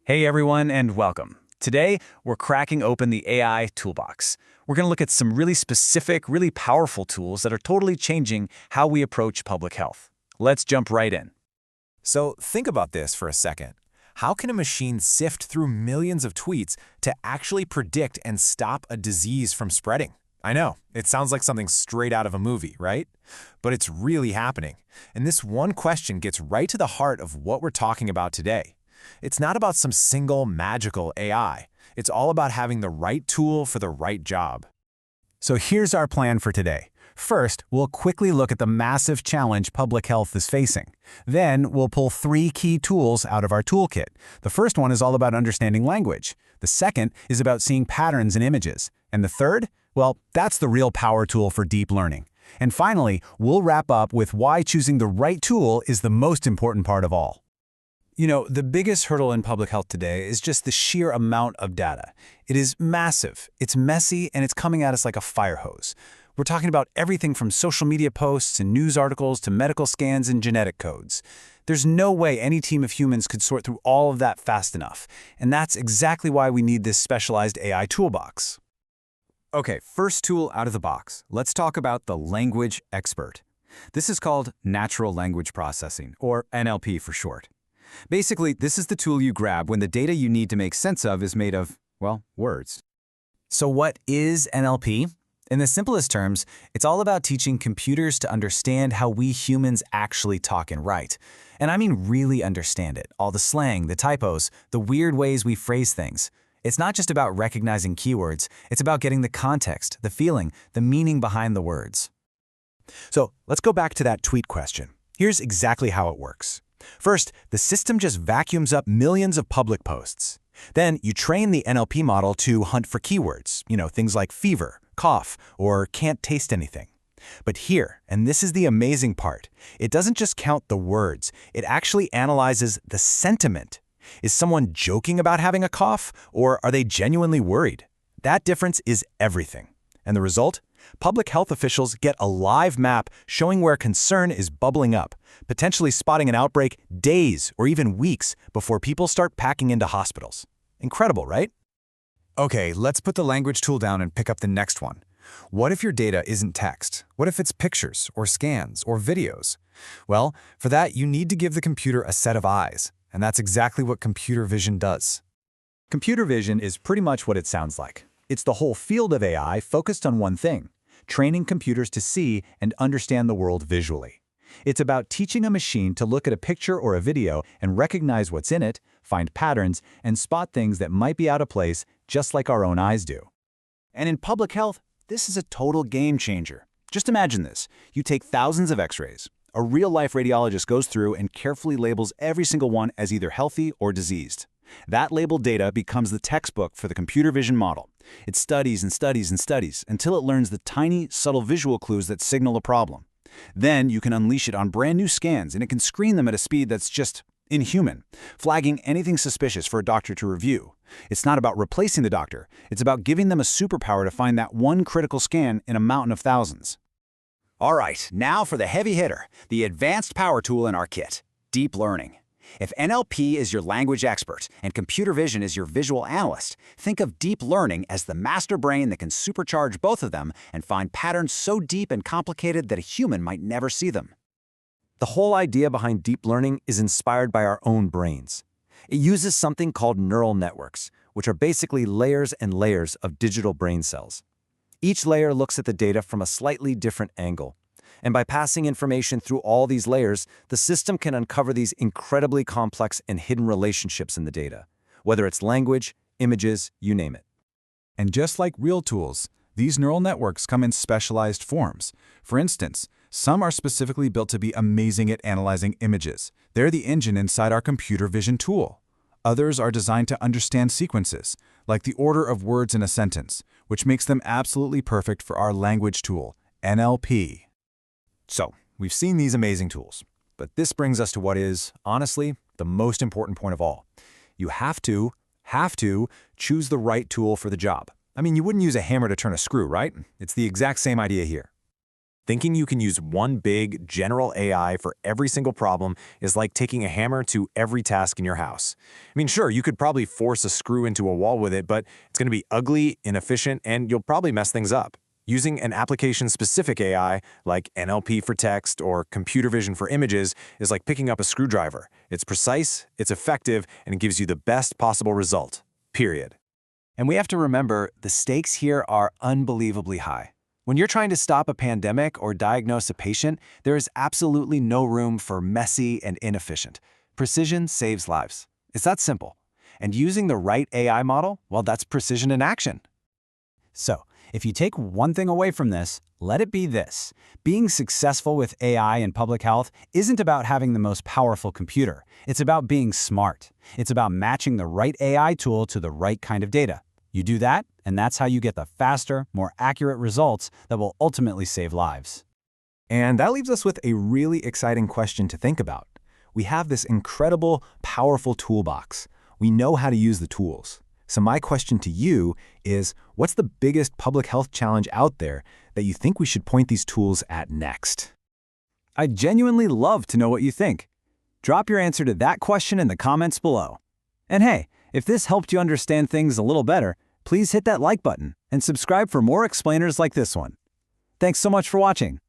Hey everyone, and welcome. Today, we're cracking open the AI toolbox. We're going to look at some really specific, really powerful tools that are totally changing how we approach public health. Let's jump right in. So think about this for a second. How can a machine sift through millions of tweets to actually predict and stop a disease from spreading? I know, it sounds like something straight out of a movie, right? But it's really happening. And this one question gets right to the heart of what we're talking about today. It's not about some single magical AI. It's all about having the right tool for the right job. So here's our plan for today. First, we'll quickly look at the massive challenge public health is facing. Then, we'll pull 3 key tools out of our toolkit. The first one is all about understanding language. The second is about seeing patterns in images. And the third? Well, that's the real power tool for deep learning. And finally, we'll wrap up with why choosing the right tool is the most important part of all. You know, the biggest hurdle in public health today is just the sheer amount of data. It is massive, it's messy, and it's coming at us like a fire hose. We're talking about everything from social media posts and news articles to medical scans and genetic codes. There's no way any team of humans could sort through all of that fast enough, and that's exactly why we need this specialized AI toolbox. Okay, first tool out of the box. Let's talk about the language expert. This is called natural language processing, or NLP for short. Basically, this is the tool you grab when the data you need to make sense of is made of, well, words. So what is NLP? In the simplest terms, it's all about teaching computers to understand how we humans actually talk and write. And I mean really understand it, all the slang, the typos, the weird ways we phrase things. It's not just about recognizing keywords, it's about getting the context, the feeling, the meaning behind the words. So let's go back to that tweet question. Here's exactly how it works. First, the system just vacuums up millions of public posts. Then you train the NLP model to hunt for keywords, things like fever, cough, or can't taste anything. But here, and this is the amazing part, it doesn't just count the words, it actually analyzes the sentiment. Is someone joking about having a cough, or are they genuinely worried? That difference is everything. And the result? Public health officials get a live map showing where concern is bubbling up, potentially spotting an outbreak days or even weeks before people start packing into hospitals. Incredible, right? Okay, let's put the language tool down and pick up the next one. What if your data isn't text? What if it's pictures or scans or videos? Well, for that, you need to give the computer a set of eyes, and that's exactly what computer vision does. Computer vision is pretty much what it sounds like. It's the whole field of AI focused on one thing, training computers to see and understand the world visually. It's about teaching a machine to look at a picture or a video and recognize what's in it, find patterns, and spot things that might be out of place, just like our own eyes do. And in public health, this is a total game changer. Just imagine this. You take thousands of x-rays. A real-life radiologist goes through and carefully labels every single one as either healthy or diseased. That labeled data becomes the textbook for the computer vision model. It studies and studies and studies until it learns the tiny, subtle visual clues that signal a problem. Then you can unleash it on brand new scans, and it can screen them at a speed that's just inhuman, flagging anything suspicious for a doctor to review. It's not about replacing the doctor. It's about giving them a superpower to find that one critical scan in a mountain of thousands. All right, now for the heavy hitter, the advanced power tool in our kit, deep learning. If NLP is your language expert and computer vision is your visual analyst, think of deep learning as the master brain that can supercharge both of them and find patterns so deep and complicated that a human might never see them. The whole idea behind deep learning is inspired by our own brains. It uses something called neural networks, which are basically layers and layers of digital brain cells. Each layer looks at the data from a slightly different angle. And by passing information through all these layers, the system can uncover these incredibly complex and hidden relationships in the data, whether it's language, images, you name it. And just like real tools, these neural networks come in specialized forms. For instance, some are specifically built to be amazing at analyzing images. They're the engine inside our computer vision tool. Others are designed to understand sequences, like the order of words in a sentence, which makes them absolutely perfect for our language tool, NLP. So, we've seen these amazing tools, but this brings us to what is, honestly, the most important point of all. You have to choose the right tool for the job. I mean, you wouldn't use a hammer to turn a screw, right? It's the exact same idea here. Thinking you can use one big, general AI for every single problem is like taking a hammer to every task in your house. I mean, sure, you could probably force a screw into a wall with it, but it's going to be ugly, inefficient, and you'll probably mess things up. Using an application-specific AI, like NLP for text or computer vision for images, is like picking up a screwdriver. It's precise, it's effective, and it gives you the best possible result. Period. And we have to remember, the stakes here are unbelievably high. When you're trying to stop a pandemic or diagnose a patient, there is absolutely no room for messy and inefficient. Precision saves lives. It's that simple. And using the right AI model, well, that's precision in action. So, if you take one thing away from this, let it be this. Being successful with AI in public health isn't about having the most powerful computer. It's about being smart. It's about matching the right AI tool to the right kind of data. You do that, and that's how you get the faster, more accurate results that will ultimately save lives. And that leaves us with a really exciting question to think about. We have this incredible, powerful toolbox. We know how to use the tools. So my question to you is, what's the biggest public health challenge out there that you think we should point these tools at next? I'd genuinely love to know what you think. Drop your answer to that question in the comments below. And hey, if this helped you understand things a little better, please hit that like button and subscribe for more explainers like this one. Thanks so much for watching.